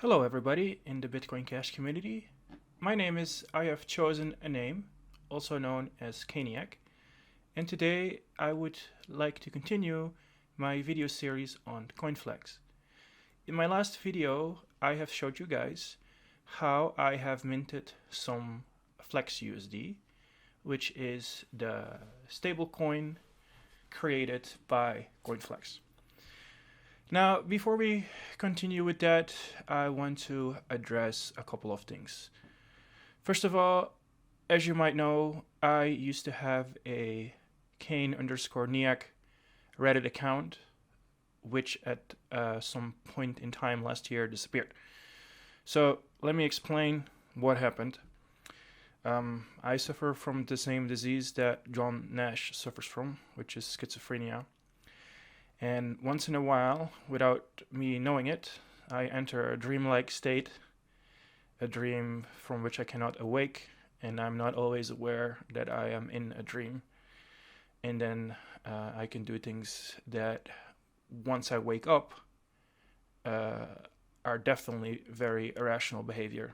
Hello everybody in the Bitcoin Cash community. My name is I have chosen a name, also known as Caniac, and today I would like to continue my video series on Coinflex. In my last video, I have showed you guys how I have minted some FlexUSD, which is the stablecoin created by Coinflex. Now, before we continue with that, I want to address a couple of things. First of all, as you might know, I used to have a Kane_Niak Reddit account, which at some point in time last year disappeared. So let me explain what happened. I suffer from the same disease that John Nash suffers from, which is schizophrenia. And once in a while, without me knowing it, I enter a dreamlike state, a dream from which I cannot awake, and I'm not always aware that I am in a dream. And then I can do things that, once I wake up, are definitely very irrational behavior.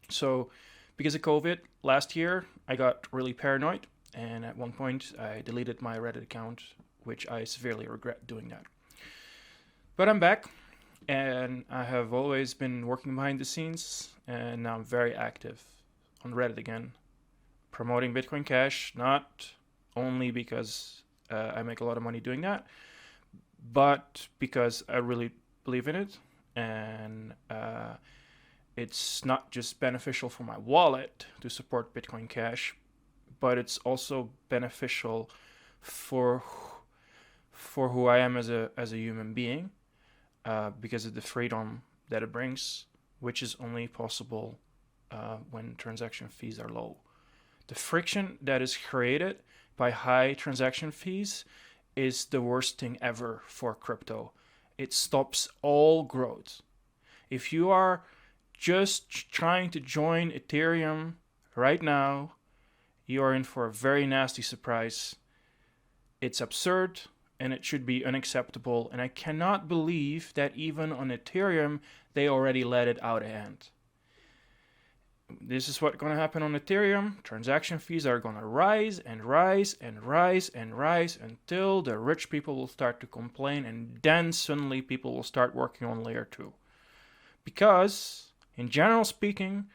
So, because of COVID, last year, I got really paranoid, and at one point, I deleted my Reddit account, which I severely regret doing that. But I'm back, and I have always been working behind the scenes, and now I'm very active on Reddit again, promoting Bitcoin Cash, not only because I make a lot of money doing that, but because I really believe in it, and it's not just beneficial for my wallet to support Bitcoin Cash, but it's also beneficial for who I am as a human being, because of the freedom that it brings, which is only possible when transaction fees are low. The friction that is created by high transaction fees is the worst thing ever for crypto. It stops all growth. If you are just trying to join Ethereum right now, you are in for a very nasty surprise. It's absurd, and it should be unacceptable, and I cannot believe that even on Ethereum, they already let it out of hand. This is what's going to happen on Ethereum. Transaction fees are going to rise and rise and rise and rise until the rich people will start to complain, and then suddenly people will start working on layer 2. Because, in general speaking,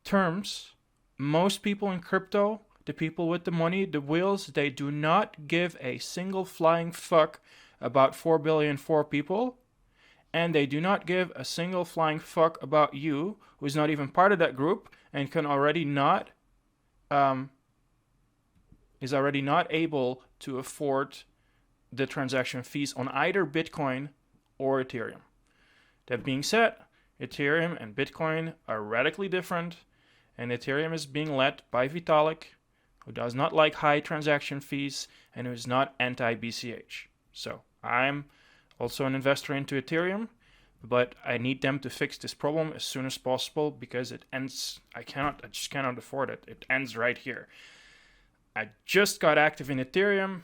terms, most people in crypto, the people with the money, the wheels, they do not give a single flying fuck about 4 billion people, and they do not give a single flying fuck about you, who's not even part of that group and can already not is already not able to afford the transaction fees on either Bitcoin or Ethereum. That being said, Ethereum and Bitcoin are radically different, and Ethereum is being led by Vitalik, who does not like high transaction fees and who is not anti-BCH. So I'm also an investor into Ethereum, but I need them to fix this problem as soon as possible because it ends. I just cannot afford it. It ends right here. I just got active in Ethereum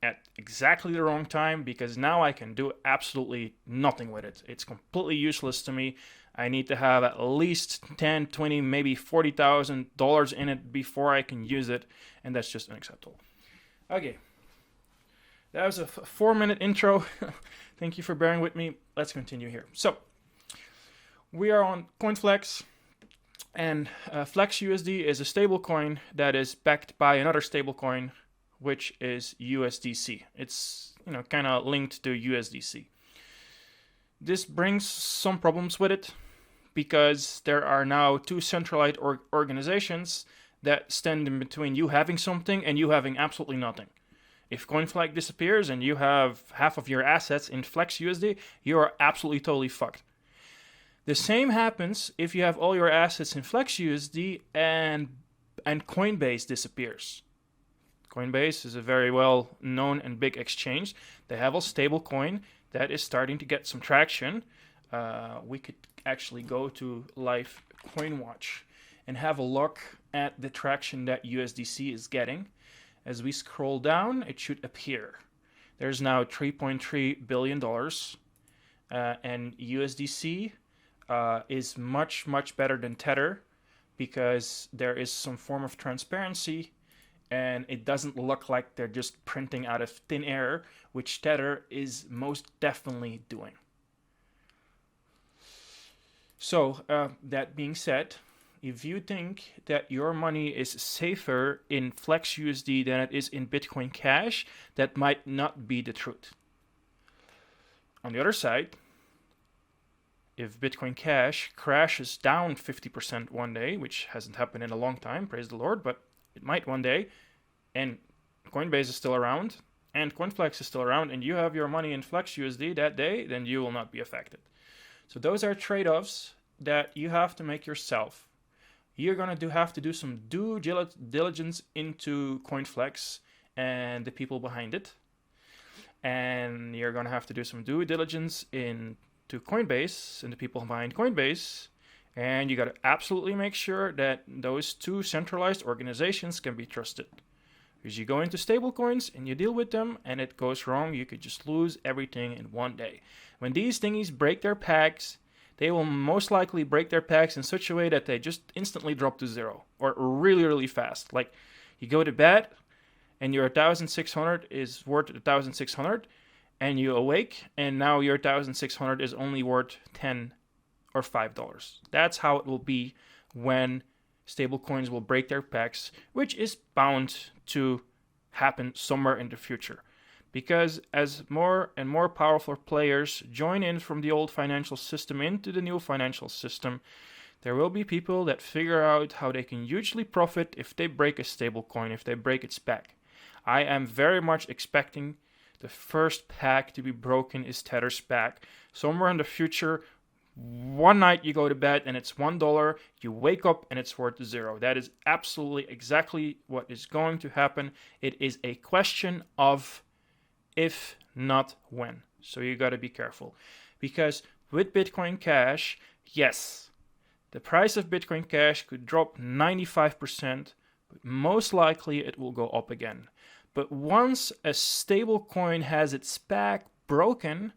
at exactly the wrong time because now I can do absolutely nothing with it. It's completely useless to me. I need to have at least 10, 20, maybe $40,000 in it before I can use it, and that's just unacceptable. Okay, that was a 4-minute intro. Thank you for bearing with me. Let's continue here. So, we are on Coinflex, and FlexUSD is a stablecoin that is backed by another stablecoin, which is USDC. It's kind of linked to USDC. This brings some problems with it because there are now two centralized organizations that stand in between you having something and you having absolutely nothing. If Coinflex disappears and you have half of your assets in FlexUSD, you are absolutely totally fucked. The same happens if you have all your assets in FlexUSD and Coinbase disappears. Coinbase is a very well known and big exchange. They have a stable coin that is starting to get some traction. We could actually go to live CoinWatch and have a look at the traction that USDC is getting. As we scroll down, it should appear. There's now $3.3 billion, and USDC is much, much better than Tether because there is some form of transparency and it doesn't look like they're just printing out of thin air, which Tether is most definitely doing. So, that being said, if you think that your money is safer in FlexUSD than it is in Bitcoin Cash, that might not be the truth. On the other side, if Bitcoin Cash crashes down 50% one day, which hasn't happened in a long time, praise the Lord, but it might one day, and Coinbase is still around, and Coinflex is still around, and you have your money in FlexUSD that day, then you will not be affected. So those are trade-offs that you have to make yourself. You're going to have to do some due diligence into Coinflex and the people behind it. And you're going to have to do some due diligence into Coinbase and the people behind Coinbase. And you got to absolutely make sure that those two centralized organizations can be trusted. Because you go into stablecoins and you deal with them and it goes wrong, you could just lose everything in one day. When these thingies break their pegs, they will most likely break their pegs in such a way that they just instantly drop to zero or really, really fast. Like you go to bed and your 1,600 is worth 1,600 and you awake and now your 1,600 is only worth 10 or $5. That's how it will be when stablecoins will break their pegs, which is bound to happen somewhere in the future. Because as more and more powerful players join in from the old financial system into the new financial system, there will be people that figure out how they can hugely profit if they break a stablecoin, if they break its peg. I am very much expecting the first peg to be broken is Tether's peg. Somewhere in the future, one night you go to bed and it's $1, you wake up and it's worth zero. That is absolutely exactly what is going to happen. It is a question of if, not when. So you got to be careful. Because with Bitcoin Cash, yes, the price of Bitcoin Cash could drop 95%, but most likely it will go up again. But once a stable coin has its peg broken,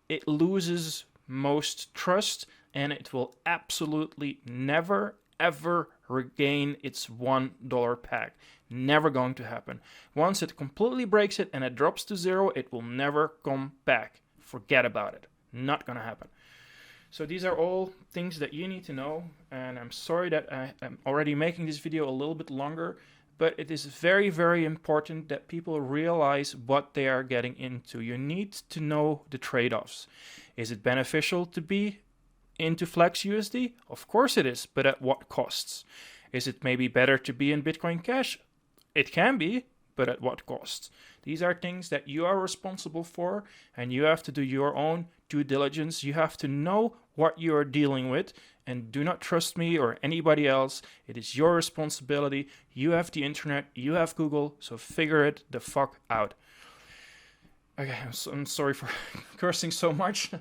it loses most trust and it will absolutely never ever regain its $1 peg. Never going to happen. Once it completely breaks it and it drops to zero, it will never come back. Forget about it. Not gonna happen. So these are all things that you need to know, and I'm sorry that I am already making this video a little bit longer, but it is very, very important that people realize what they are getting into. You need to know the trade-offs. Is it beneficial to be into FlexUSD? Of course it is, but at what costs? Is it maybe better to be in Bitcoin Cash? It can be, but at what cost? These are things that you are responsible for, and you have to do your own due diligence. You have to know what you are dealing with, and do not trust me or anybody else. It is your responsibility. You have the internet, you have Google, so figure it the fuck out. Okay, I'm sorry for cursing so much,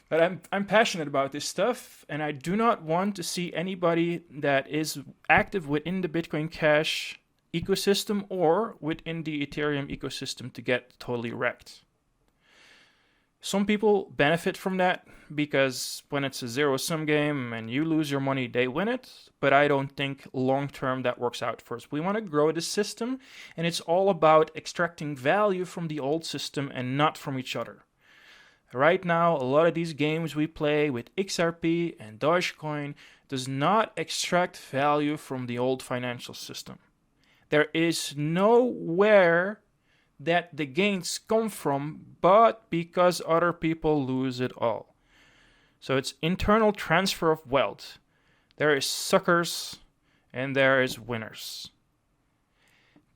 but I'm passionate about this stuff, and I do not want to see anybody that is active within the Bitcoin Cash ecosystem or within the Ethereum ecosystem to get totally wrecked. Some people benefit from that because when it's a zero-sum game and you lose your money, they win it. But I don't think long-term that works out for us. We want to grow the system, and it's all about extracting value from the old system and not from each other. Right now, a lot of these games we play with XRP and Dogecoin does not extract value from the old financial system. There is nowhere that the gains come from, but because other people lose it all. So it's internal transfer of wealth. There is suckers and there is winners.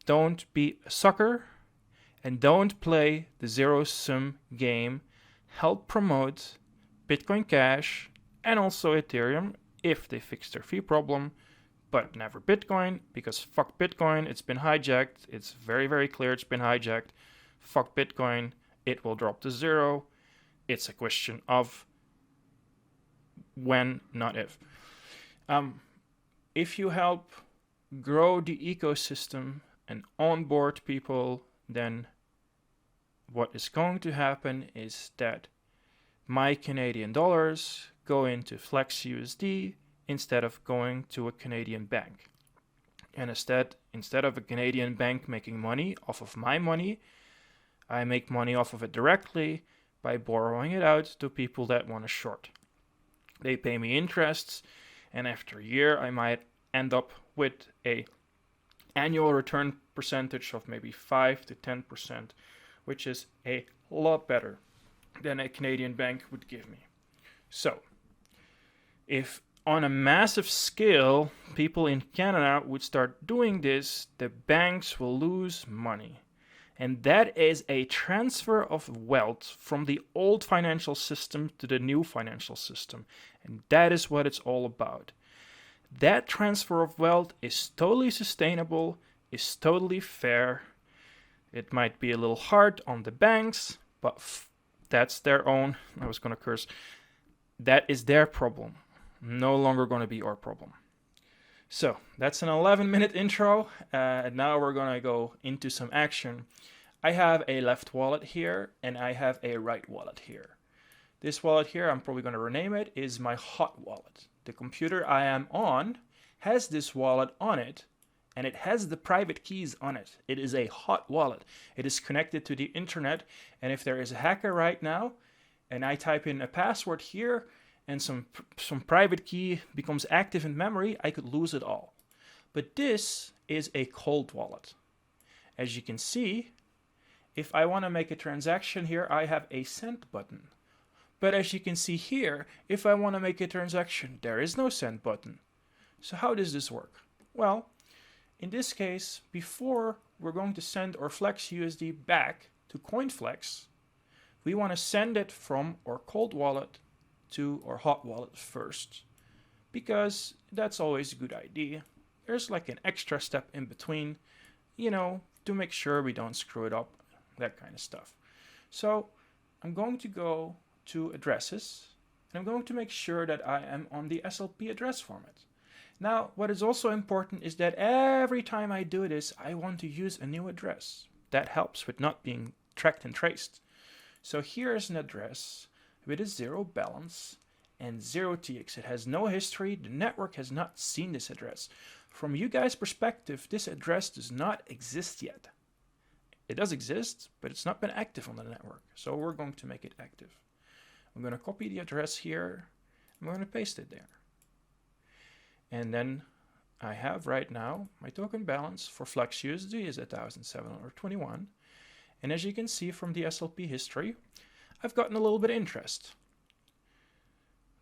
Don't be a sucker and don't play the zero-sum game. Help promote Bitcoin Cash and also Ethereum if they fix their fee problem, but never Bitcoin, because fuck Bitcoin, it's been hijacked. It's very, very clear it's been hijacked. Fuck Bitcoin, it will drop to zero. It's a question of when, not if. If you help grow the ecosystem and onboard people, then what is going to happen is that my Canadian dollars go into FlexUSD instead of going to a Canadian bank. And instead of a Canadian bank making money off of my money, I make money off of it directly by borrowing it out to people that want to short. They pay me interests, and after a year I might end up with a annual return percentage of maybe 5 to 10%, which is a lot better than a Canadian bank would give me. So, if on a massive scale people in Canada would start doing this, the banks will lose money. And that is a transfer of wealth from the old financial system to the new financial system. And that is what it's all about. That transfer of wealth is totally sustainable, is totally fair. It might be a little hard on the banks, but that's their own, I was going to curse, that is their problem. No longer going to be our problem. So that's an 11-minute intro. And now we're going to go into some action. I have a left wallet here and I have a right wallet here. This wallet here, I'm probably going to rename it, is my hot wallet. The computer I am on has this wallet on it, and it has the private keys on it. It is a hot wallet. It is connected to the internet, and if there is a hacker right now, and I type in a password here, and some private key becomes active in memory, I could lose it all. But this is a cold wallet. As you can see, if I want to make a transaction here, I have a send button. But as you can see here, if I want to make a transaction, there is no send button. So how does this work? Well, in this case, before we're going to send our FlexUSD back to Coinflex, we want to send it from our cold wallet to our hot wallet first, because that's always a good idea. There's like an extra step in between, to make sure we don't screw it up, that kind of stuff. So I'm going to go to addresses, and I'm going to make sure that I am on the SLP address format. Now, what is also important is that every time I do this, I want to use a new address. That helps with not being tracked and traced. So here is an address with a 0 balance and 0 TX. It has no history. The network has not seen this address. From you guys' perspective, this address does not exist yet. It does exist, but it's not been active on the network. So we're going to make it active. I'm going to copy the address here. I'm going to paste it there. And then I have right now my token balance for FlexUSD is 1,721. And as you can see from the SLP history, I've gotten a little bit of interest.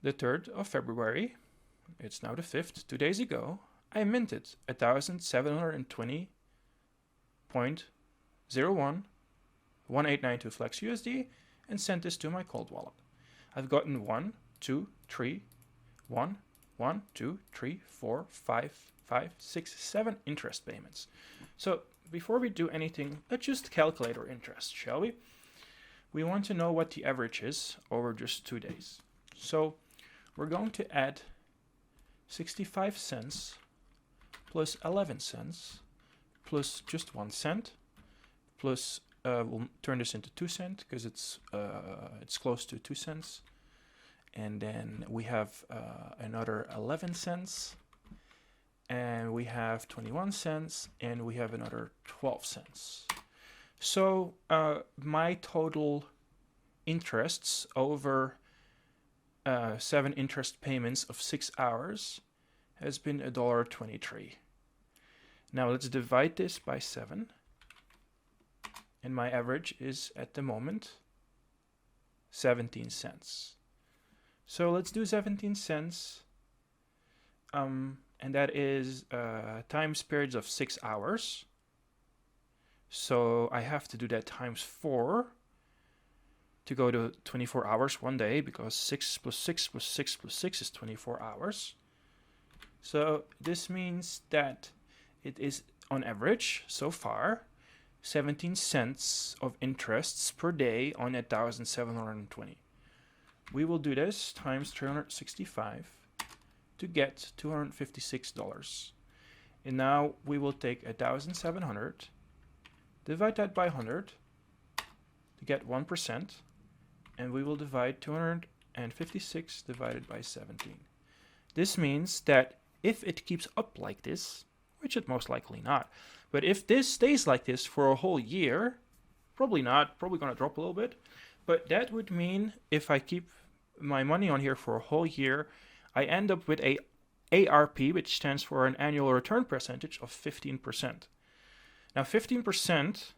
The 3rd of February, it's now the 5th, 2 days ago, I minted 1,720.01 1892 FlexUSD and sent this to my cold wallet. I've gotten 1, 2, 3, 1, 1, 2, 3, 4, 5, 6, 7 interest payments. So before we do anything, let's just calculate our interest, shall we? We want to know what the average is over just 2 days. So we're going to add 65 cents plus 11 cents plus just 1 cent plus we'll turn this into 2 cents because it's close to 2 cents. And then we have another 11 cents, and we have 21 cents, and we have another 12 cents. So my total interests over 7 interest payments of 6 hours has been $1.23. Now let's divide this by 7. And my average is at the moment 17 cents. So let's do 17 cents. And that is times periods of 6 hours. So I have to do that times 4 to go to 24 hours one day, because 6 plus 6 plus 6 plus 6 is 24 hours. So this means that it is on average so far 17 cents of interests per day on 1,720. We will do this times 365 to get $256. And now we will take 1,700, divide that by 100 to get 1%, and we will divide 200 and 56 divided by 17. This means that if it keeps up like this, which it most likely not, but if this stays like this for a whole year, probably not, probably going to drop a little bit, but that would mean if I keep my money on here for a whole year, I end up with a ARP, which stands for an annual return percentage of 15%. Now 15%,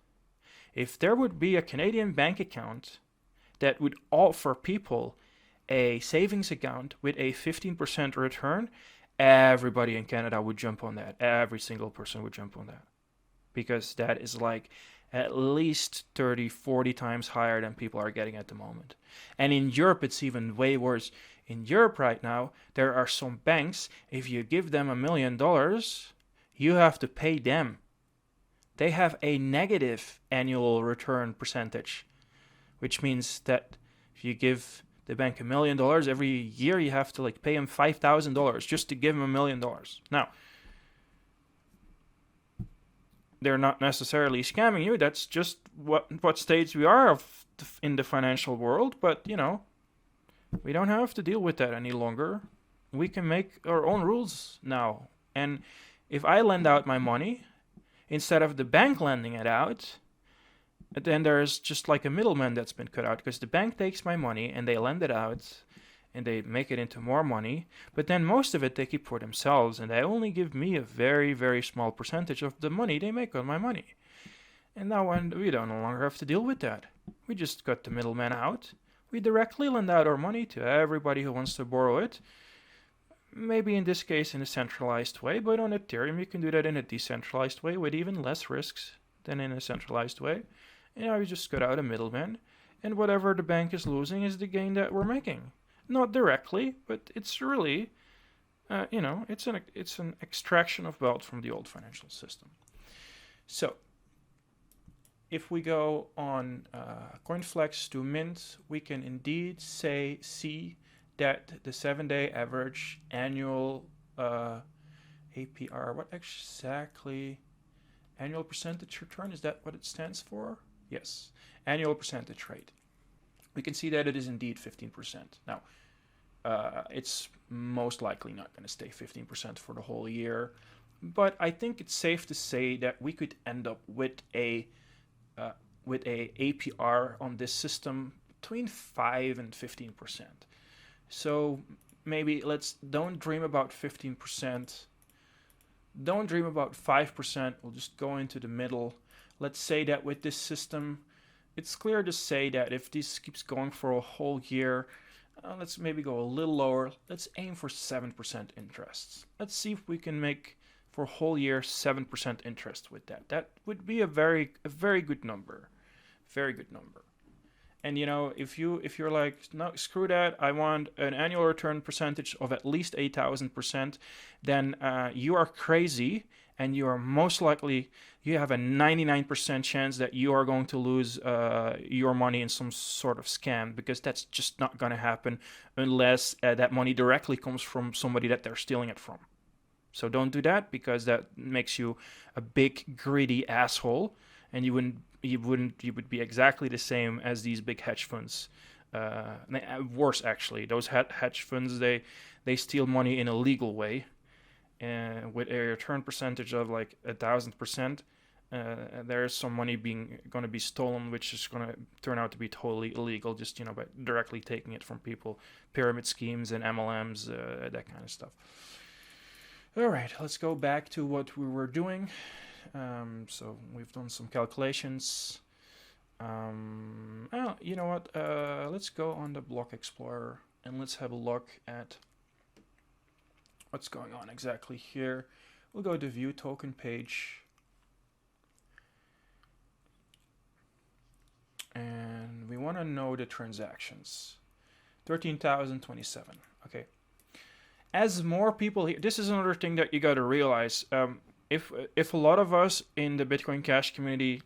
if there would be a Canadian bank account that would offer people a savings account with a 15% return, everybody in Canada would jump on that. Every single person would jump on that. Because that is like at least 30, 40 times higher than people are getting at the moment. And in Europe, it's even way worse. In Europe right now, there are some banks, if you give them $1 million, you have to pay them. They have a negative annual return percentage, which means that if you give the bank $1 million every year, you have to like pay them $5,000 just to give them $1 million. Now, they're not necessarily scamming you. That's just what stage we are in the financial world. But, you know, we don't have to deal with that any longer. We can make our own rules now. And if I lend out my money, instead of the bank lending it out, then there's just like a middleman that's been cut out, because the bank takes my money and they lend it out and they make it into more money, but then most of it they keep for themselves, and they only give me a very, very small percentage of the money they make on my money. And now we don't no longer have to deal with that. We just cut the middleman out. We directly lend out our money to everybody who wants to borrow it. Maybe in this case in a centralized way, but on Ethereum you can do that in a decentralized way with even less risks than in a centralized way. And now we just cut out a middleman, and whatever the bank is losing is the gain that we're making. Not directly, but it's really, it's an extraction of wealth from the old financial system. So, if we go on Coinflex to mint, we can indeed see that the 7-day average annual APR, what exactly, annual percentage return, is that what it stands for? Yes, annual percentage rate. We can see that it is indeed 15%. Now, it's most likely not going to stay 15% for the whole year, but I think it's safe to say that we could end up with a APR on this system between 5 and 15%. So maybe don't dream about 15%. Don't dream about 5%. We'll just go into the middle. Let's say that with this system, it's clear to say that if this keeps going for a whole year, let's maybe go a little lower. Let's aim for 7% interest. Let's see if we can make for a whole year 7% interest with that. That would be a very good number. Very good number. And you know, if you're like, no, screw that, I want an annual return percentage of at least 8,000%, then you are crazy, and you are most likely, you have a 99% chance that you are going to lose your money in some sort of scam, because that's just not going to happen unless that money directly comes from somebody that they're stealing it from. So don't do that, because that makes you a big greedy asshole, and you would be exactly the same as these big hedge funds. Worse, actually. Those hedge funds, they steal money in a legal way, with a return percentage of like 1,000%. There's some money going to be stolen, which is going to turn out to be totally illegal, just by directly taking it from people, pyramid schemes and MLMs, that kind of stuff. All right, let's go back to what we were doing. So we've done some calculations. You know what? Let's go on the Block Explorer and let's have a look at what's going on exactly here. We'll go to View Token page. And we want to know the transactions. 13,027. Okay. As more people here, this is another thing that you got to realize. If a lot of us in the Bitcoin Cash community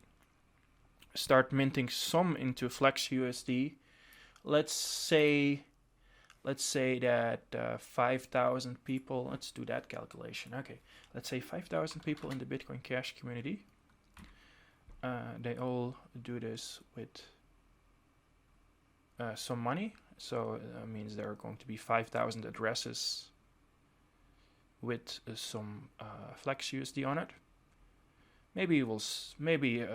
start minting some into FlexUSD, let's say that 5,000 people, let's do that calculation. Okay, let's say 5,000 people in the Bitcoin Cash community, they all do this with some money. So that means there are going to be 5,000 addresses with some FlexUSD on it. Maybe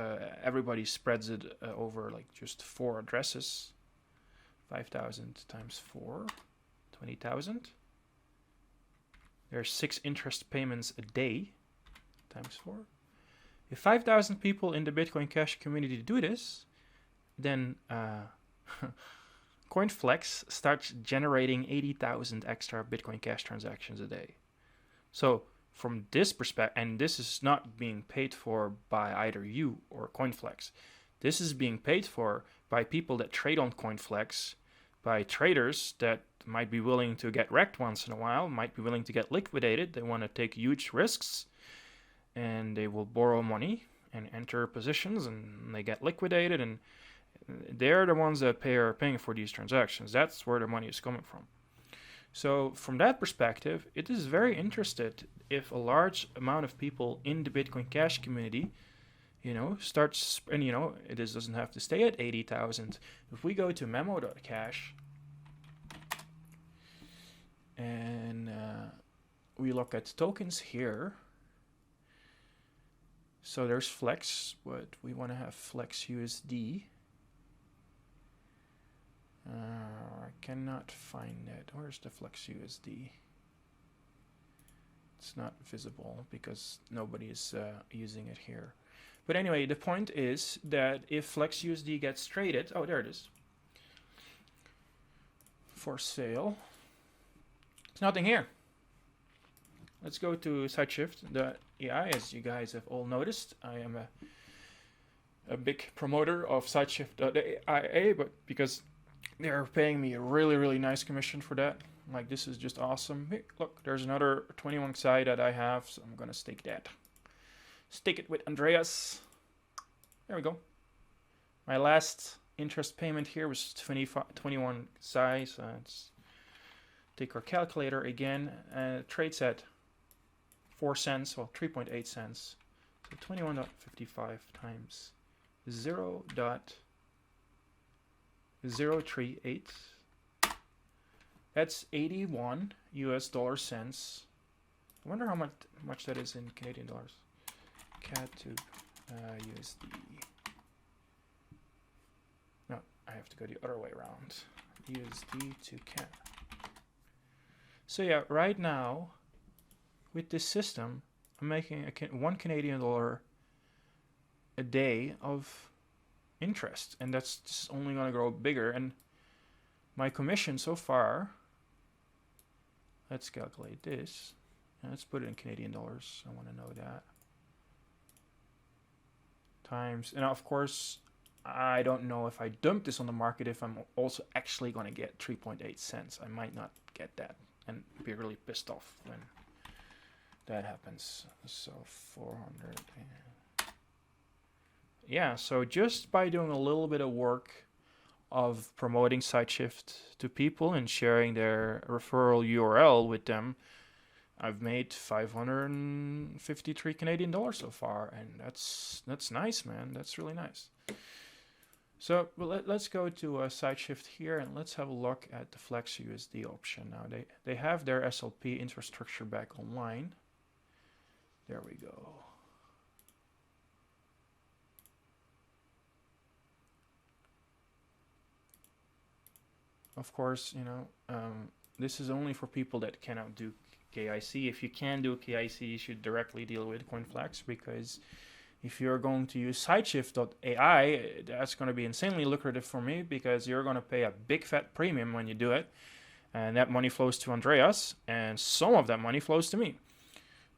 everybody spreads it over like just 4 addresses. 5,000 times 4, 20,000. There's 6 interest payments a day times 4. If 5,000 people in the Bitcoin Cash community do this, then Coinflex starts generating 80,000 extra Bitcoin Cash transactions a day. So from this perspective, and this is not being paid for by either you or Coinflex. This is being paid for by people that trade on Coinflex, by traders that might be willing to get wrecked once in a while, might be willing to get liquidated. They want to take huge risks, and they will borrow money and enter positions, and they get liquidated, and they're the ones that are paying for these transactions. That's where the money is coming from. So from that perspective, it is very interested if a large amount of people in the Bitcoin Cash community, starts, and it doesn't have to stay at 80,000. If we go to memo.cash and we look at tokens here, so there's Flex, but we want to have FlexUSD. I cannot find it. Where's the FlexUSD? It's not visible because nobody is using it here. But anyway, the point is that if FlexUSD gets traded, oh, there it is, for sale, there's nothing here. Let's go to SideShift.ai. As you guys have all noticed, I am a big promoter of SideShift.ai, but because they're paying me a really, really nice commission for that. Like, this is just awesome. Hey, look, there's another 21 Xi that I have, so I'm gonna stake that. Stake it with Andreas. There we go. My last interest payment here was 21 Xi, so let's take our calculator again. Trade set 4 cents, well, 3.8 cents. So 21.55 times 0.038. That's 81 US dollar cents. I wonder how much that is in Canadian dollars. CAD to USD. No, I have to go the other way around. USD to CAD. So yeah, right now, with this system, I'm making $1 Canadian a day of interest, and that's just only going to grow bigger. And my commission so far, let's calculate this. Let's put it in Canadian dollars. I want to know that. Times, and of course, I don't know if I dump this on the market if I'm also actually going to get 3.8 cents. I might not get that and be really pissed off when that happens. So 400. Yeah, so just by doing a little bit of work of promoting SideShift to people and sharing their referral URL with them, I've made 553 Canadian dollars so far, and that's nice, man. That's really nice. So let's go to SideShift here, and let's have a look at the FlexUSD option. Now they have their SLP infrastructure back online. There we go. Of course, this is only for people that cannot do KIC. If you can do KIC, you should directly deal with Coinflex, because if you're going to use SideShift.ai, that's going to be insanely lucrative for me, because you're going to pay a big fat premium when you do it, and that money flows to Andreas, and some of that money flows to me.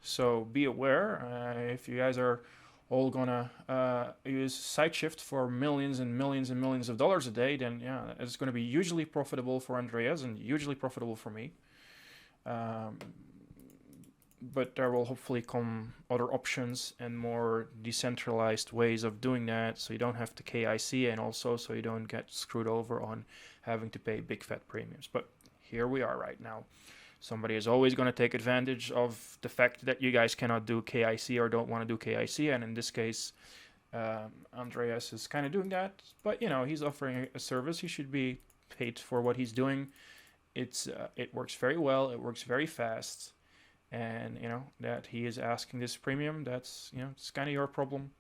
So be aware, if you guys are all gonna use SideShift for millions and millions and millions of dollars a day, then yeah, it's going to be hugely profitable for Andreas and hugely profitable for me. But there will hopefully come other options and more decentralized ways of doing that, so you don't have to KIC, and also so you don't get screwed over on having to pay big fat premiums. But here we are right now. Somebody is always going to take advantage of the fact that you guys cannot do KIC or don't want to do KIC, and in this case, Andreas is kind of doing that. But he's offering a service. He should be paid for what he's doing. It works very well. It works very fast, and that he is asking this premium. That's it's kind of your problem.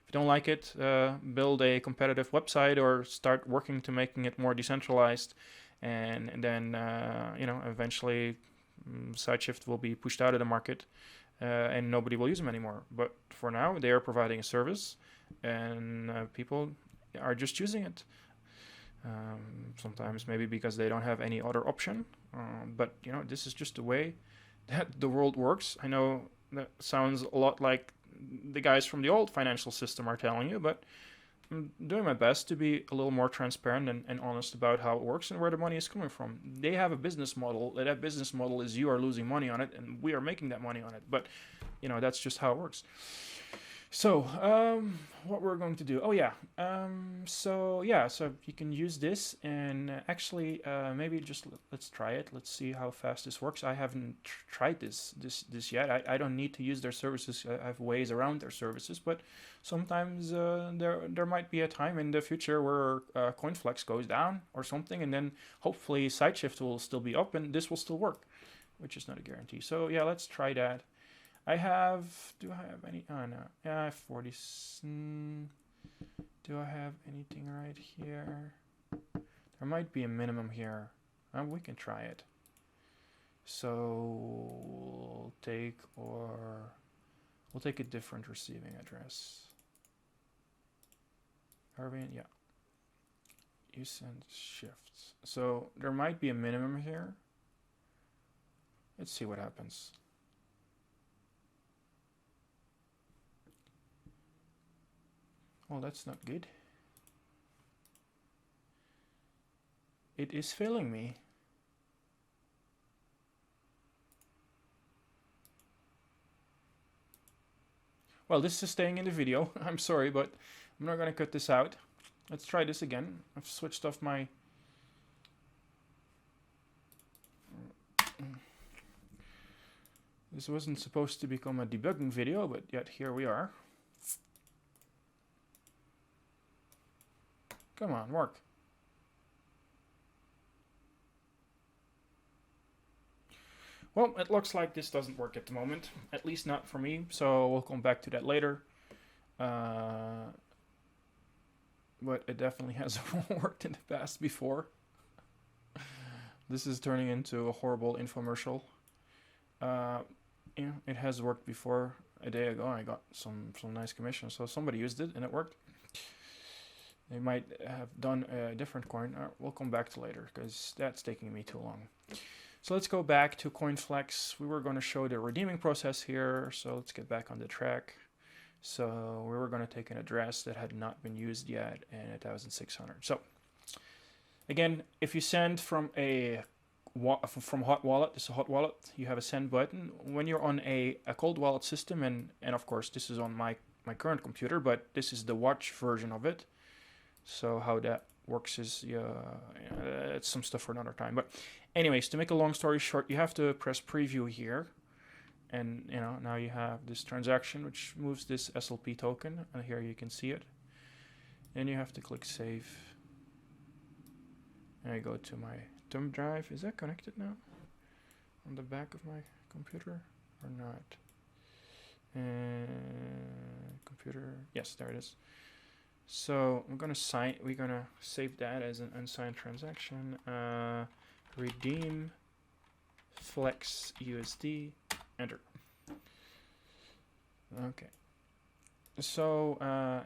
If you don't like it, build a competitive website or start working to making it more decentralized, and then eventually SideShift will be pushed out of the market, and nobody will use them anymore. But for now, they are providing a service, and people are just using it. Sometimes maybe because they don't have any other option, but this is just the way that the world works. I know that sounds a lot like the guys from the old financial system are telling you, but I'm doing my best to be a little more transparent and honest about how it works and where the money is coming from. They have a business model. That business model is you are losing money on it, and we are making that money on it. But that's just how it works. So what we're going to do? Oh yeah. So you can use this, and actually maybe just let's try it. Let's see how fast this works. I haven't tried this yet. I don't need to use their services. I have ways around their services, but sometimes there might be a time in the future where Coinflex goes down or something, and then hopefully SideShift will still be up and this will still work, which is not a guarantee. So yeah, let's try that. Do I have any? Oh no, yeah, I have 40. Do I have anything right here? There might be a minimum here. We can try it. So we'll take a different receiving address. Arvin, yeah. You send shifts. So there might be a minimum here. Let's see what happens. Well, that's not good. It is failing me. Well, this is staying in the video. I'm sorry, but I'm not going to cut this out. Let's try this again. I've switched off my... This wasn't supposed to become a debugging video, but yet here we are. Come on, work. Well, it looks like this doesn't work at the moment, at least not for me, so we'll come back to that later. But it definitely has worked in the past before. This is turning into a horrible infomercial. It has worked before. A day ago I got some nice commission, so somebody used it and it worked. They might have done a different coin. We'll come back to later because that's taking me too long. So let's go back to Coinflex. We were going to show the redeeming process here. So let's get back on the track. So we were going to take an address that had not been used yet and 1,600. So again, if you send from hot wallet, this is a hot wallet, you have a send button. When you're on a cold wallet system, and of course this is on my current computer, but this is the watch version of it. So how that works is, it's some stuff for another time. But anyways, to make a long story short, you have to press preview here. And, now you have this transaction, which moves this SLP token. And here you can see it. Then you have to click save. And I go to my thumb drive. Is that connected now? On the back of my computer or not? Computer. Yes, there it is. So we're gonna save that as an unsigned transaction. Redeem FlexUSD. Enter. Okay. So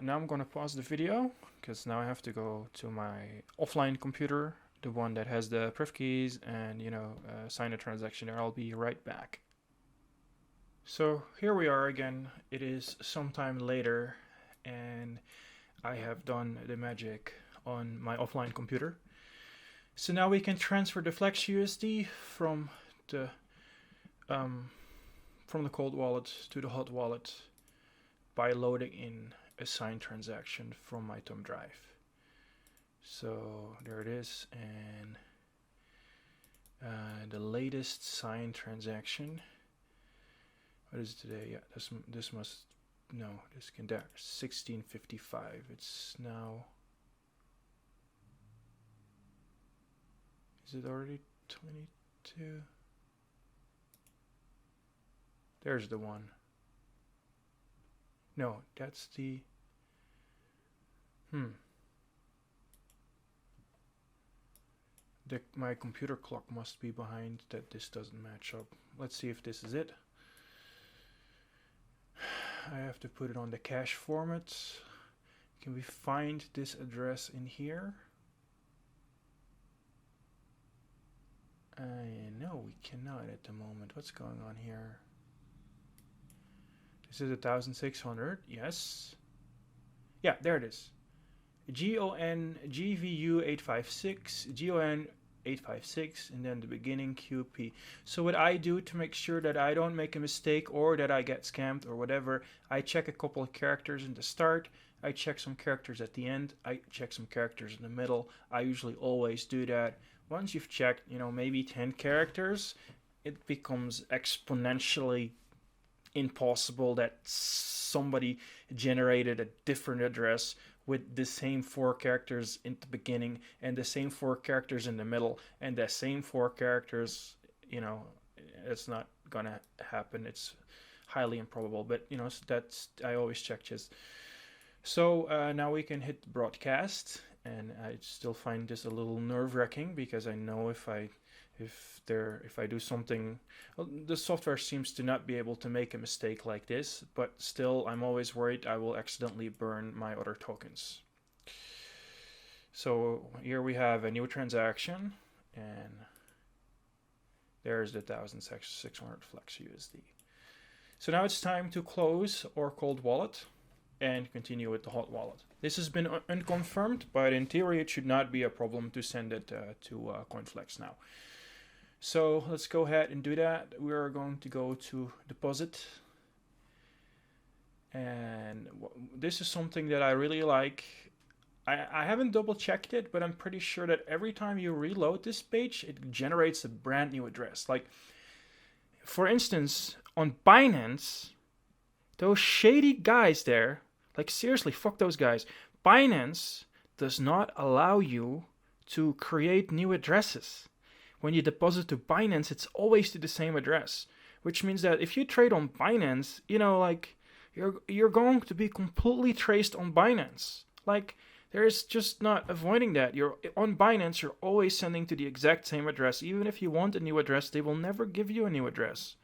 now I'm gonna pause the video because now I have to go to my offline computer, the one that has the pref keys, and sign a transaction there. I'll be right back. So here we are again. It is sometime later, and I have done the magic on my offline computer. So now we can transfer the FlexUSD from the cold wallet to the hot wallet by loading in a signed transaction from my thumb drive. So there it is, and the latest signed transaction. What is it today? Yeah, this must. No, this can there 1655. It's now Is it already 22? There's the one. No, that's the... My computer clock must be behind that this doesn't match up. Let's see if this is it. I have to put it on the cache format. Can we find this address in here? No, we cannot at the moment. What's going on here? This is 1600. Yes. Yeah, there it is. GON GVU 856 GON 856 and then the beginning QP. So what I do to make sure that I don't make a mistake or that I get scammed or whatever, I check a couple of characters in the start, I check some characters at the end, I check some characters in the middle. I usually always do that. Once you've checked, maybe 10 characters, it becomes exponentially impossible that somebody generated a different address with the same 4 characters in the beginning and the same 4 characters in the middle and the same 4 characters, it's not gonna happen. It's highly improbable, but that's, I always check this. So now we can hit broadcast, and I still find this a little nerve-wracking because I know if I do something, well, the software seems to not be able to make a mistake like this, but still I'm always worried I will accidentally burn my other tokens. So here we have a new transaction, and there's the 1600 FlexUSD. So now it's time to close our cold wallet and continue with the hot wallet. This has been unconfirmed, but in theory it should not be a problem to send it to Coinflex now. So let's go ahead and do that. We are going to go to deposit. And this is something that I really like. I haven't double checked it, but I'm pretty sure that every time you reload this page, it generates a brand new address. Like, for instance, on Binance, those shady guys there, like seriously, fuck those guys. Binance does not allow you to create new addresses. When you deposit to Binance, it's always to the same address, which means that if you trade on Binance, you're going to be completely traced on Binance. Like, there's just not avoiding that. You're on Binance, you're always sending to the exact same address. Even if you want a new address, they will never give you a new address,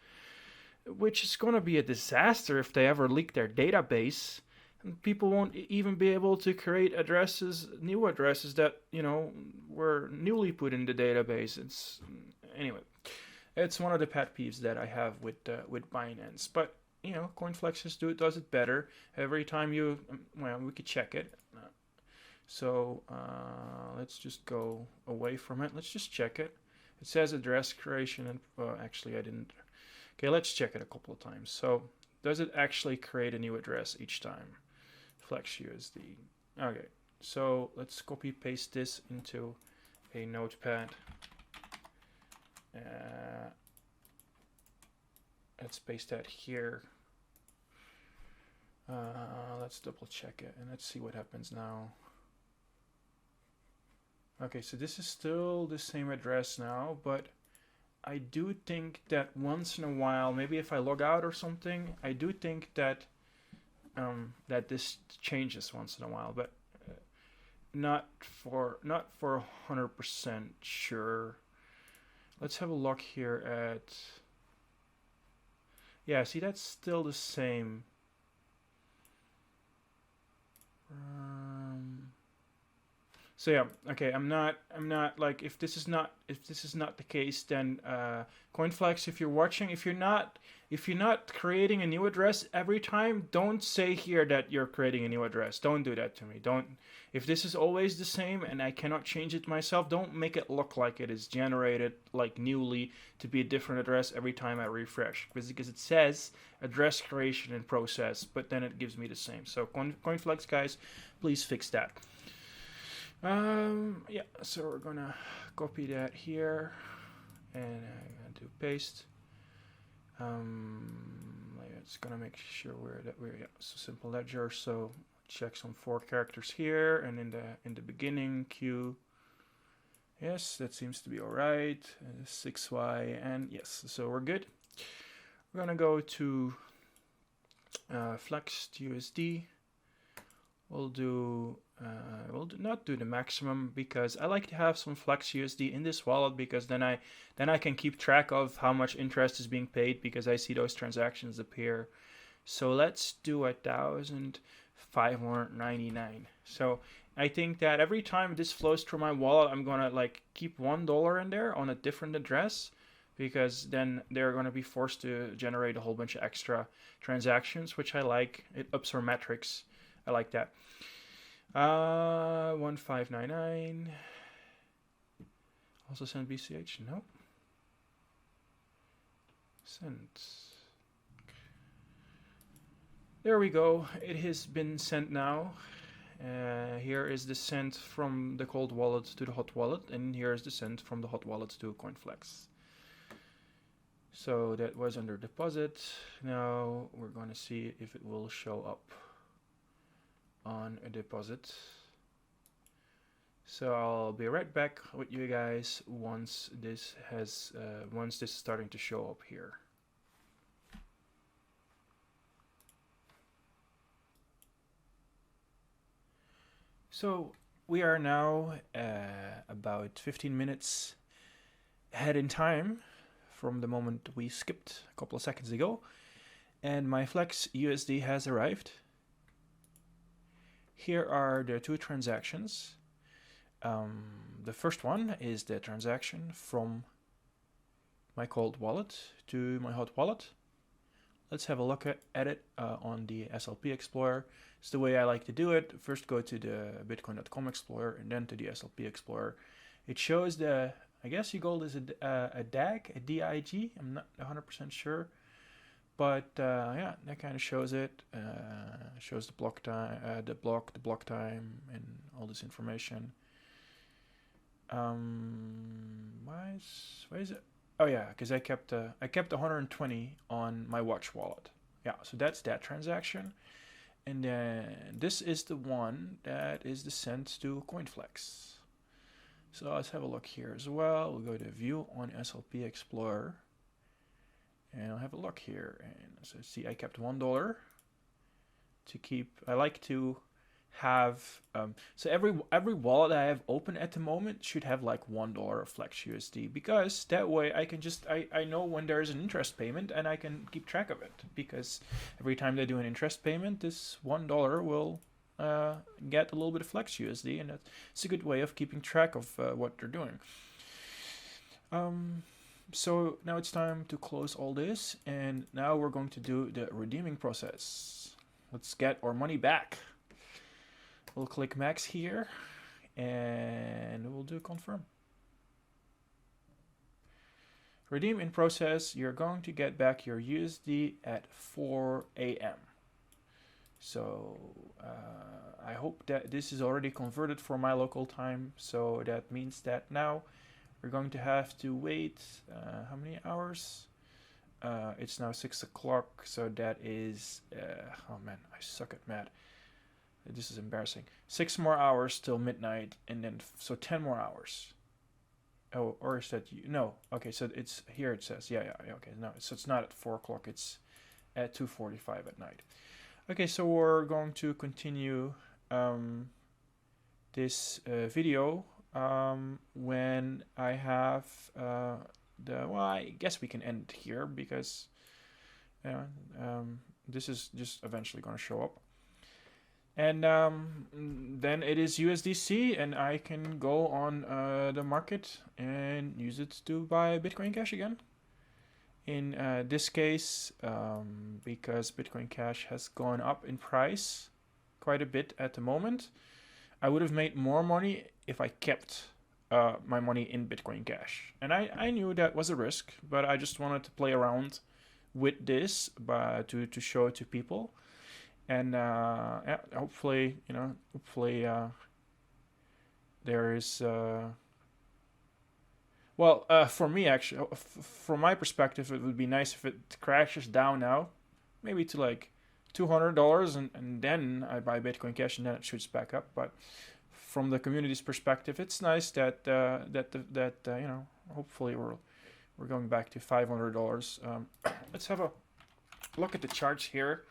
which is going to be a disaster if they ever leak their database. And people won't even be able to create new addresses that, were newly put in the database. It's one of the pet peeves that I have with Binance. But, Coinflex does it better. Every time we could check it. So let's just go away from it. Let's just check it. It says address creation, and actually I didn't. Okay, let's check it a couple of times. So does it actually create a new address each time? FlexUSD. Okay, so let's copy paste this into a notepad. Let's paste that here. Let's double check it and let's see what happens now. Okay, so this is still the same address now, but I do think that once in a while, maybe if I log out or something, I do think that that this changes once in a while, but not for 100% sure. Let's have a look here at. Yeah, see, that's still the same. So yeah, okay. I'm not like, if this is not the case, then Coinflex, if you're watching, if you're not creating a new address every time, don't say here that you're creating a new address. Don't do that to me. Don't. If this is always the same and I cannot change it myself, don't make it look like it is generated like newly to be a different address every time I refresh, because it says address creation in process, but then it gives me the same. So Coinflex guys, please fix that. Yeah, so we're gonna copy that here and I'm gonna do paste. It's gonna make sure so simple ledger. So check some 4 characters here, and in the beginning Q, Yes, that seems to be all right. 6Y, and yes, so we're good. We're gonna go to FlexUSD. We'll not do the maximum because I like to have some FlexUSD in this wallet, because then I can keep track of how much interest is being paid, because I see those transactions appear. So let's do 1,599. So I think that every time this flows through my wallet, I'm gonna like keep $1 in there on a different address, because then they're gonna be forced to generate a whole bunch of extra transactions, which I like. It ups our metrics. I like that. 1,599. Also send BCH? No. Send. There we go. It has been sent now. Here is the send from the cold wallet to the hot wallet, and here is the send from the hot wallet to Coinflex. So that was under deposit. Now we're going to see if it will show up on a deposit. So I'll be right back with you guys once this is starting to show up here. So we are now about 15 minutes ahead in time from the moment we skipped a couple of seconds ago, and my FlexUSD has arrived. Here are the two transactions. The first one is the transaction from my cold wallet to my hot wallet. Let's have a look at it on the SLP Explorer. It's the way I like to do it. First go to the bitcoin.com Explorer and then to the SLP Explorer. It shows the, I guess you call this a DAG, a DIG. I'm not 100% sure. But yeah, that kind of shows it. Shows the block time, the block time, and all this information. Why is it? Oh yeah, because I kept 120 on my watch wallet. Yeah, so that's that transaction, and then this is the one that is the send to Coinflex. So let's have a look here as well. We'll go to View on SLP Explorer. And I'll have a look here, and so see, I kept $1 to keep. I like to have so every wallet I have open at the moment should have like $1 of FlexUSD, because that way I can just I know when there is an interest payment and I can keep track of it, because every time they do an interest payment, this $1 will get a little bit of FlexUSD, and that's a good way of keeping track of what they're doing. So now it's time to close all this, and now we're going to do the redeeming process. Let's get our money back. We'll click max here, and we'll do confirm. Redeem in process. You're going to get back your USD at 4 a.m. So I hope that this is already converted for my local time. So that means that now we're going to have to wait, how many hours? It's now 6 o'clock, so that is, oh man, I suck at math. This is embarrassing. 6 more hours till midnight, and then, so 10 more hours. Oh, or is that, no, okay, so it's, here it says, yeah, okay, no, so it's not at 4 o'clock, it's at 2:45 at night. Okay, so we're going to continue this video when I have well, I guess we can end here, because this is just eventually going to show up, and then it is USDC, and I can go on the market and use it to buy Bitcoin Cash again. In this case, because Bitcoin Cash has gone up in price quite a bit at the moment, I would have made more money if I kept my money in Bitcoin Cash. And I knew that was a risk, but I just wanted to play around with this to show it to people. And yeah, hopefully, there is... well, for me, actually, from my perspective, it would be nice if it crashes down now, maybe to like $200, and then I buy Bitcoin Cash, and then it shoots back up. But from the community's perspective, it's nice that hopefully we're going back to $500. Let's have a look at the charts here.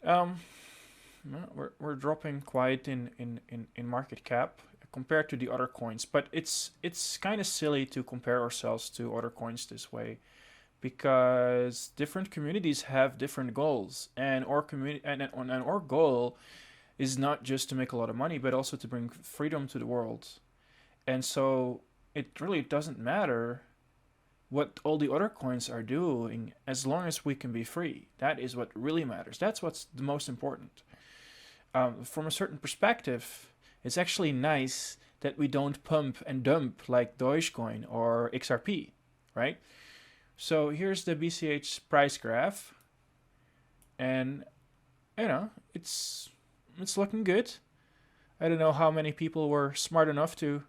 We're dropping quite in market cap compared to the other coins, but it's kind of silly to compare ourselves to other coins this way, because different communities have different goals, and our community and our goal is not just to make a lot of money, but also to bring freedom to the world. And so it really doesn't matter what all the other coins are doing, as long as we can be free. That is what really matters. That's what's the most important. From a certain perspective, it's actually nice that we don't pump and dump like Dogecoin or XRP, right? So here's the BCH price graph, and it's looking good. I don't know how many people were smart enough to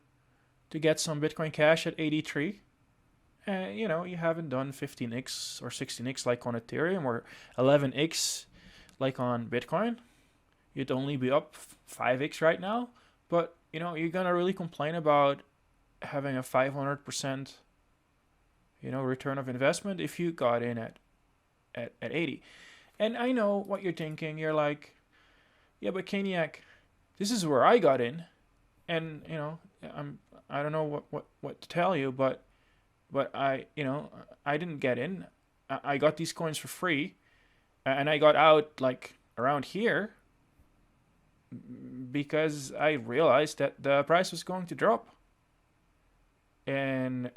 get some Bitcoin Cash at 83. You haven't done 15x or 16x like on Ethereum, or 11x like on Bitcoin. You'd only be up 5x right now. But you're gonna really complain about having a 500% return of investment if you got in at 80. And I know what you're thinking. You're like, yeah, but Caniac, this is where I got in, and I don't know what to tell you, but I didn't get in. I got these coins for free, and I got out like around here because I realized that the price was going to drop. And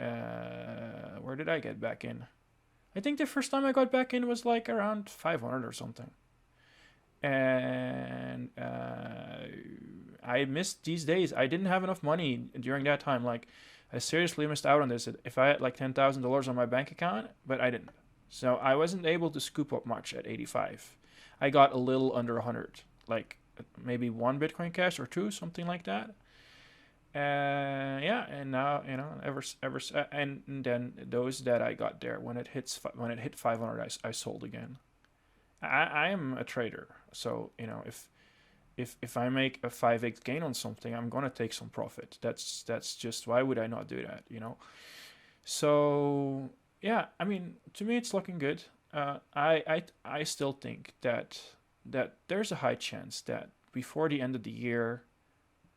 where did I get back in? I think the first time I got back in was like around 500 or something. And I missed these days. I didn't have enough money during that time. Like, I seriously missed out on this. If I had like $10,000 on my bank account, but I didn't. So I wasn't able to scoop up much at 85. I got a little under 100, like maybe one Bitcoin Cash or two, something like that. And now and then those that I got there when it hit 500, I sold again. I am a trader, so if I make a 5x gain on something, I'm gonna take some profit. That's just, why would I not do that? So yeah, I mean, to me it's looking good. I still think that there's a high chance that before the end of the year,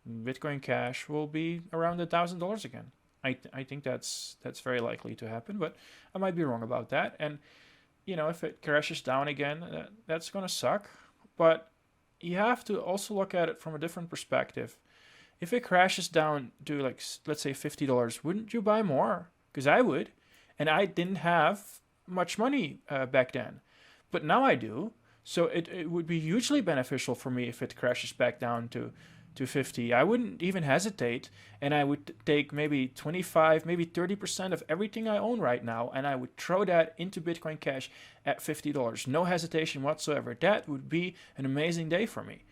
Bitcoin Cash will be around $1,000 again. I think that's very likely to happen, but I might be wrong about that. And if it crashes down again, that's gonna suck. But you have to also look at it from a different perspective. If it crashes down to, like, let's say $50, wouldn't you buy more? Because I would, and I didn't have much money back then, but now I do. So it would be hugely beneficial for me if it crashes back down to 50. I wouldn't even hesitate, and I would take maybe 25, maybe 30% of everything I own right now, and I would throw that into Bitcoin Cash at $50. No hesitation whatsoever. That would be an amazing day for me.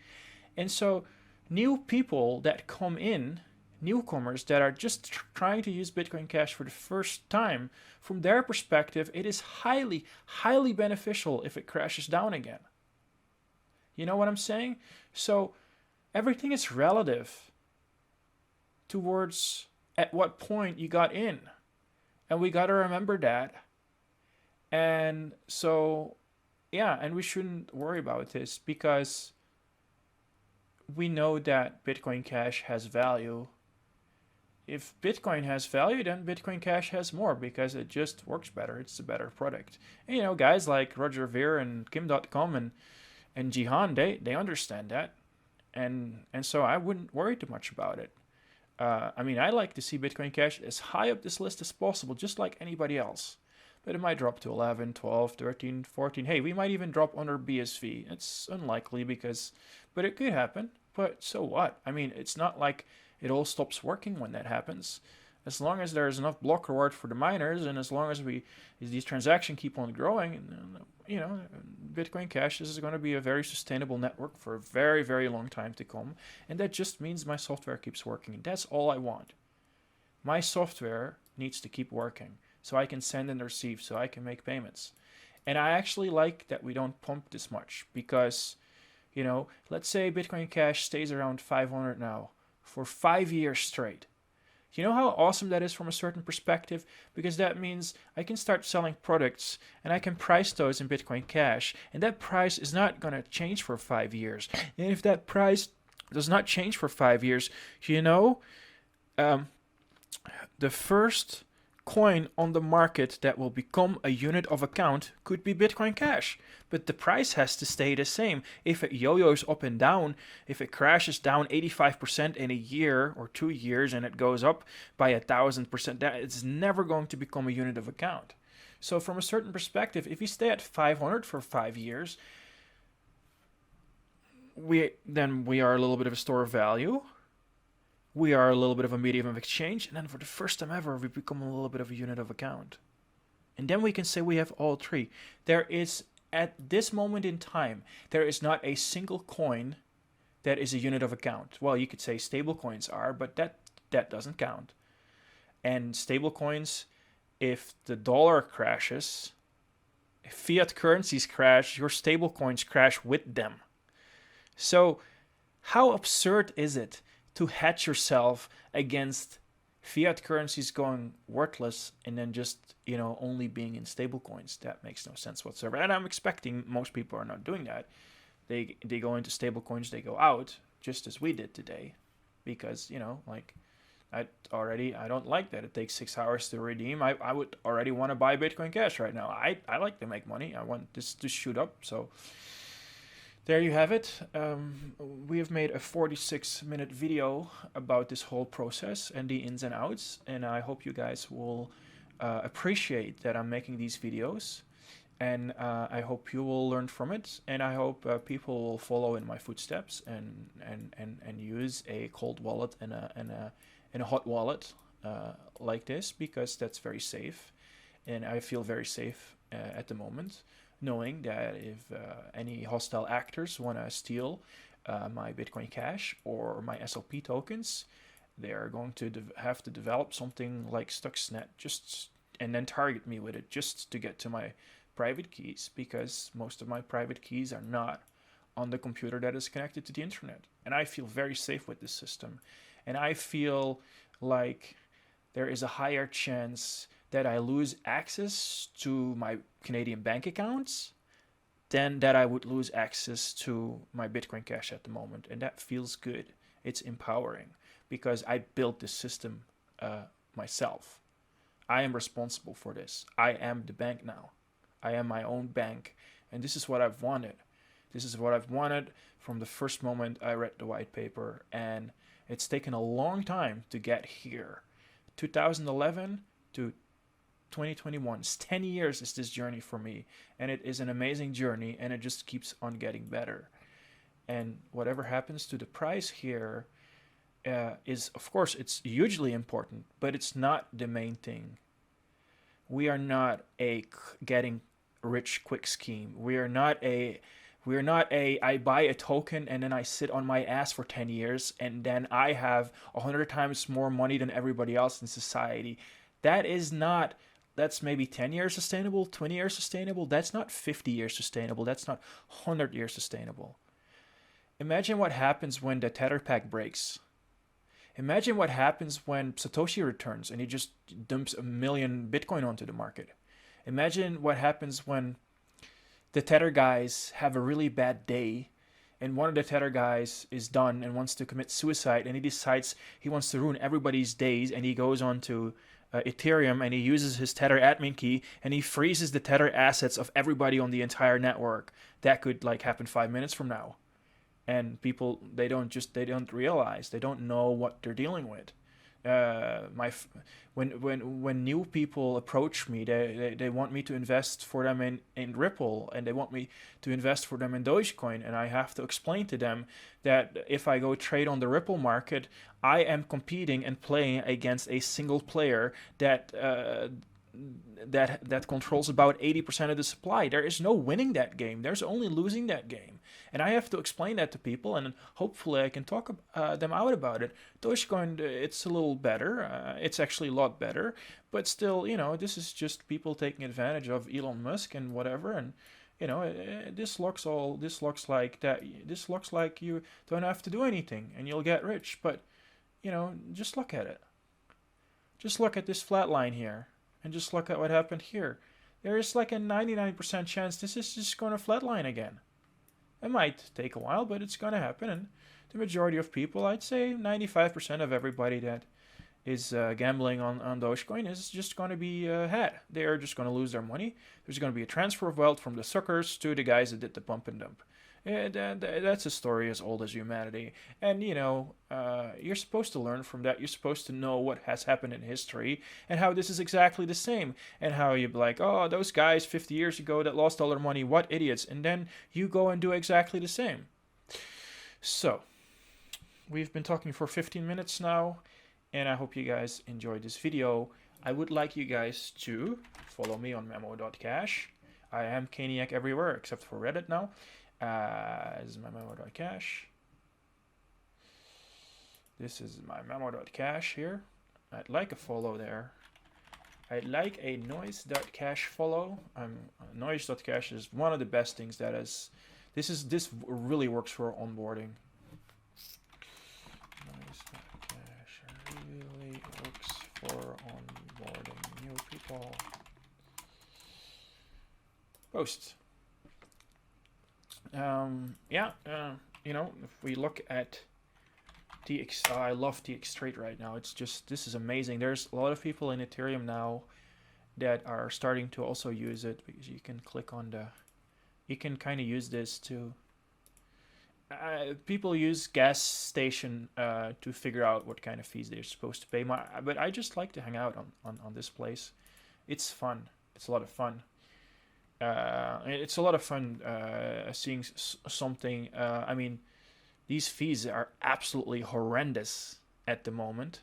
And so new people that come in, newcomers that are just trying to use Bitcoin Cash for the first time, from their perspective, it is highly, highly beneficial if it crashes down again. You know what I'm saying? So everything is relative towards at what point you got in. And we got to remember that. And so, yeah, and we shouldn't worry about this, because we know that Bitcoin Cash has value. If Bitcoin has value, then Bitcoin Cash has more, because it just works better. It's a better product. And, guys like Roger Ver and Kim.com and Jihan, they understand that. And so I wouldn't worry too much about it. I mean, I like to see Bitcoin Cash as high up this list as possible, just like anybody else. But it might drop to 11, 12, 13, 14. Hey, we might even drop under BSV. It's unlikely, but it could happen. But so what? I mean, it's not like it all stops working when that happens. As long as there's enough block reward for the miners, and as long as these transactions keep on growing, Bitcoin Cash is going to be a very sustainable network for a very, very long time to come. And that just means my software keeps working. That's all I want. My software needs to keep working so I can send and receive, so I can make payments. And I actually like that we don't pump this much, because Let's say Bitcoin Cash stays around 500 now for 5 years straight. You know how awesome that is from a certain perspective? Because that means I can start selling products and I can price those in Bitcoin Cash, and that price is not going to change for 5 years. And if that price does not change for 5 years, um, the first coin on the market that will become a unit of account could be Bitcoin Cash, but the price has to stay the same. If it yo-yos up and down, if it crashes down 85% in a year or 2 years and it goes up by 1,000%, that it's never going to become a unit of account. So from a certain perspective, if you stay at 500 for 5 years, we are a little bit of a store of value. We are a little bit of a medium of exchange, and then for the first time ever, we become a little bit of a unit of account. And then we can say we have all three. There is, at this moment in time, there is not a single coin that is a unit of account. Well, you could say stablecoins are, but that doesn't count. And stablecoins, if the dollar crashes, if fiat currencies crash, your stablecoins crash with them. So how absurd is it to hedge yourself against fiat currencies going worthless and then just, only being in stablecoins? That makes no sense whatsoever. And I'm expecting most people are not doing that. They go into stablecoins, they go out, just as we did today. Because, I don't like that it takes 6 hours to redeem. I would already want to buy Bitcoin Cash right now. I like to make money. I want this to shoot up. So there you have it. We have made a 46-minute video about this whole process and the ins and outs, and I hope you guys will appreciate that I'm making these videos, and I hope you will learn from it, and I hope people will follow in my footsteps and use a cold wallet and a hot wallet like this, because that's very safe, and I feel very safe at the moment, knowing that if any hostile actors want to steal my Bitcoin Cash or my SLP tokens, they are going to have to develop something like Stuxnet and then target me with it just to get to my private keys, because most of my private keys are not on the computer that is connected to the internet. And I feel very safe with this system. And I feel like there is a higher chance that I lose access to my Canadian bank accounts than that I would lose access to my Bitcoin Cash at the moment. And that feels good. It's empowering because I built this system myself. I am responsible for this. I am the bank now. I am my own bank. And this is what I've wanted. This is what I've wanted from the first moment I read the white paper. And it's taken a long time to get here. 2011 to 2021. 10 years is this journey for me, and it is an amazing journey, and it just keeps on getting better. And whatever happens to the price here is, of course, it's hugely important, but it's not the main thing. We are not a getting rich quick scheme. We are not a I buy a token and then I sit on my ass for 10 years and then I have 100 times more money than everybody else in society. That's maybe 10 years sustainable, 20 years sustainable. That's not 50 years sustainable. That's not 100 years sustainable. Imagine what happens when the tether pack breaks. Imagine what happens when Satoshi returns and he just dumps 1 million Bitcoin onto the market. Imagine what happens when the tether guys have a really bad day and one of the tether guys is done and wants to commit suicide and he decides he wants to ruin everybody's days and he goes on to Ethereum and he uses his tether admin key and he freezes the tether assets of everybody on the entire network. That could happen 5 minutes from now. And people, they don't realize, they don't know what they're dealing with. When new people approach me, they want me to invest for them in Ripple, and they want me to invest for them in Dogecoin, and I have to explain to them that if I go trade on the Ripple market, I am competing and playing against a single player that controls about 80% of the supply. There is no winning that game. There's only losing that game. And I have to explain that to people, and hopefully I can talk them out about it. Dogecoin, it's a little better. It's actually a lot better. But still, this is just people taking advantage of Elon Musk and whatever. And You know, this looks like that. This looks like you don't have to do anything and you'll get rich. But you know, just look at it. Just look at this flat line here, and just look at what happened here. There is like a 99% chance this is just going to flatline again. It might take a while, but it's going to happen. And the majority of people, I'd say 95% of everybody that is gambling on Dogecoin is just going to be had. They are just going to lose their money. There's going to be a transfer of wealth from the suckers to the guys that did the pump and dump. And that's a story as old as humanity. And, you know, you're supposed to learn from that. You're supposed to know what has happened in history and how this is exactly the same. And how you're like, oh, those guys 50 years ago that lost all their money, what idiots. And then you go and do exactly the same. So, we've been talking for 15 minutes now. And I hope you guys enjoyed this video. I would like you guys to follow me on memo.cash. I am Caniac everywhere except for Reddit now. This is my memo.cash. This is my memo.cash here. I'd like a follow there. I'd like a noise.cash follow. Noise.cash is one of the best things that is. This really works for onboarding. Noise.cash really works for onboarding new people. Post. You know, if we look at TX, I love TX Trade right now. It's just, this is amazing. There's a lot of people in Ethereum now that are starting to also use it, because you can click on you can kind of use this to, people use gas station to figure out what kind of fees they're supposed to pay. But I just like to hang out on this place. It's fun. It's a lot of fun. It's a lot of fun seeing something. I mean, these fees are absolutely horrendous at the moment.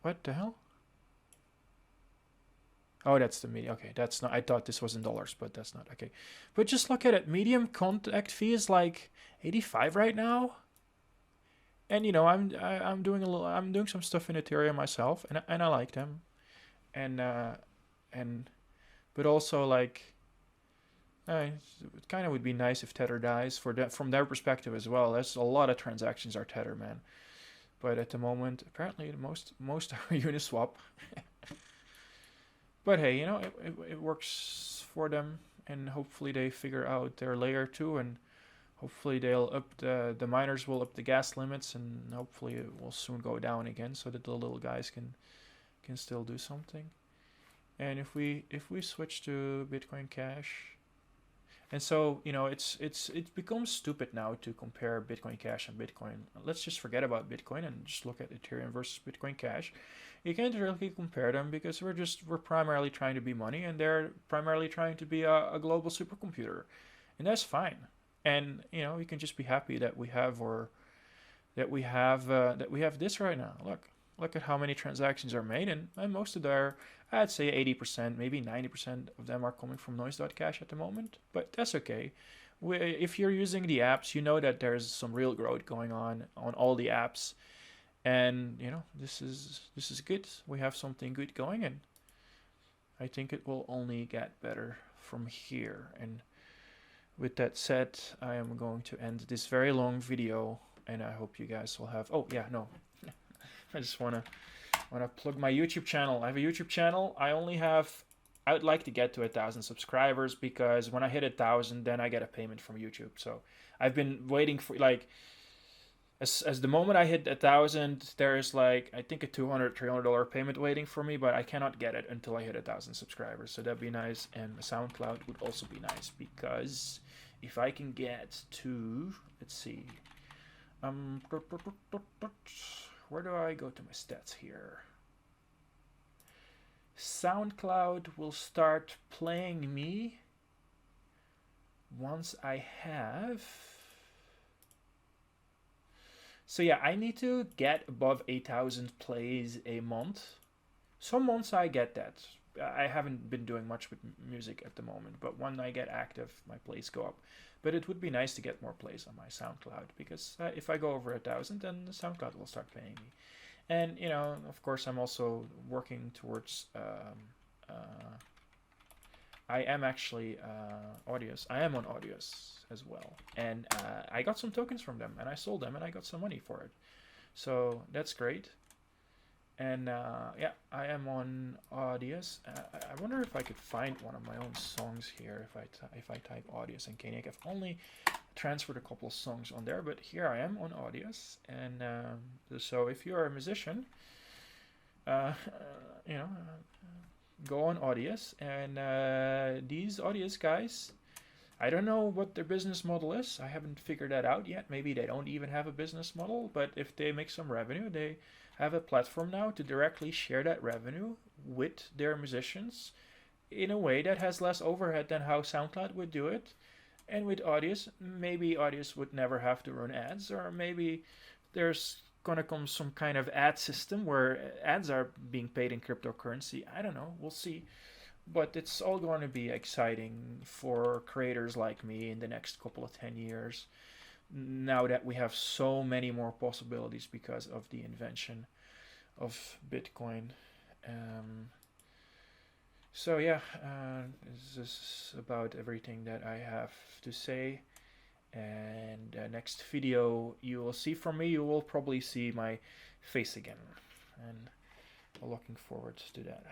What the hell? Oh, that's the medium. Okay, that's not. I thought this was in dollars, but that's not. Okay, but just look at it. Medium contact fee is like 85 right now. And you know, I'm doing some stuff in Ethereum myself, and I like them, and but also like, it kind of would be nice if Tether dies from their perspective as well. That's a lot of transactions are Tether, man. But at the moment, apparently most are Uniswap. But hey, you know, it works for them, and hopefully they figure out their layer 2, and hopefully they'll up the miners will up the gas limits, and hopefully it will soon go down again so that the little guys can still do something. And if we switch to Bitcoin Cash, and so, you know, it becomes stupid now to compare Bitcoin Cash and Bitcoin. Let's just forget about Bitcoin and just look at Ethereum versus Bitcoin Cash. You can't really compare them because we're primarily trying to be money, and they're primarily trying to be a global supercomputer, and that's fine. And you know, we can just be happy that we have this right now. Look at how many transactions are made, and most of their, I'd say 80%, maybe 90% of them are coming from noise.cash at the moment, but that's okay. If you're using the apps, you know that there's some real growth going on all the apps, and you know, this is good. We have something good going, and I think it will only get better from here. And with that said, I am going to end this very long video, and I hope you guys will have, oh yeah, no. I just want to plug my YouTube channel. I have a YouTube channel. I would like to get to 1,000 subscribers, because when I hit 1,000, then I get a payment from YouTube. So I've been waiting for, like, as the moment I hit 1,000, there is like, I think a $200, $300 payment waiting for me, but I cannot get it until I hit 1,000 subscribers. So that'd be nice. And SoundCloud would also be nice, because if I can get to, let's see, where do I go to my stats here? SoundCloud will start playing me once I have. So yeah, I need to get above 8,000 plays a month. Some months I get that. I haven't been doing much with music at the moment, but when I get active, my plays go up. But it would be nice to get more plays on my SoundCloud, because if I go over 1,000, then the SoundCloud will start paying me. And you know, of course, I'm also working towards I am actually Audius. I am on Audius as well, and I got some tokens from them, and I sold them, and I got some money for it. So that's great. And yeah, I am on Audius. I wonder if I could find one of my own songs here if I type Audius and Kaniak. I've only transferred a couple of songs on there, but here I am on Audius. And so if you're a musician, uh, you know, go on Audius. And these Audius guys, I don't know what their business model is. I haven't figured that out yet. Maybe they don't even have a business model, but if they make some revenue, they have a platform now to directly share that revenue with their musicians in a way that has less overhead than how SoundCloud would do it. And with Audius, maybe Audius would never have to run ads, or maybe there's gonna come some kind of ad system where ads are being paid in cryptocurrency. I don't know. We'll see. But it's all going to be exciting for creators like me in the next couple of 10 years, now that we have so many more possibilities because of the invention of Bitcoin. So yeah, this is about everything that I have to say. And next video you will see from me, you will probably see my face again. And I'm looking forward to that.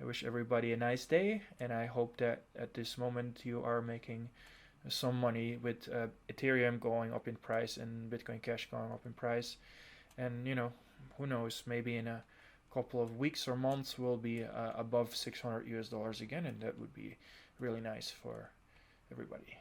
I wish everybody a nice day, and I hope that at this moment you are making some money with Ethereum going up in price and Bitcoin Cash going up in price. And who knows, maybe in a couple of weeks or months we'll be above $600 again, and that would be really nice for everybody.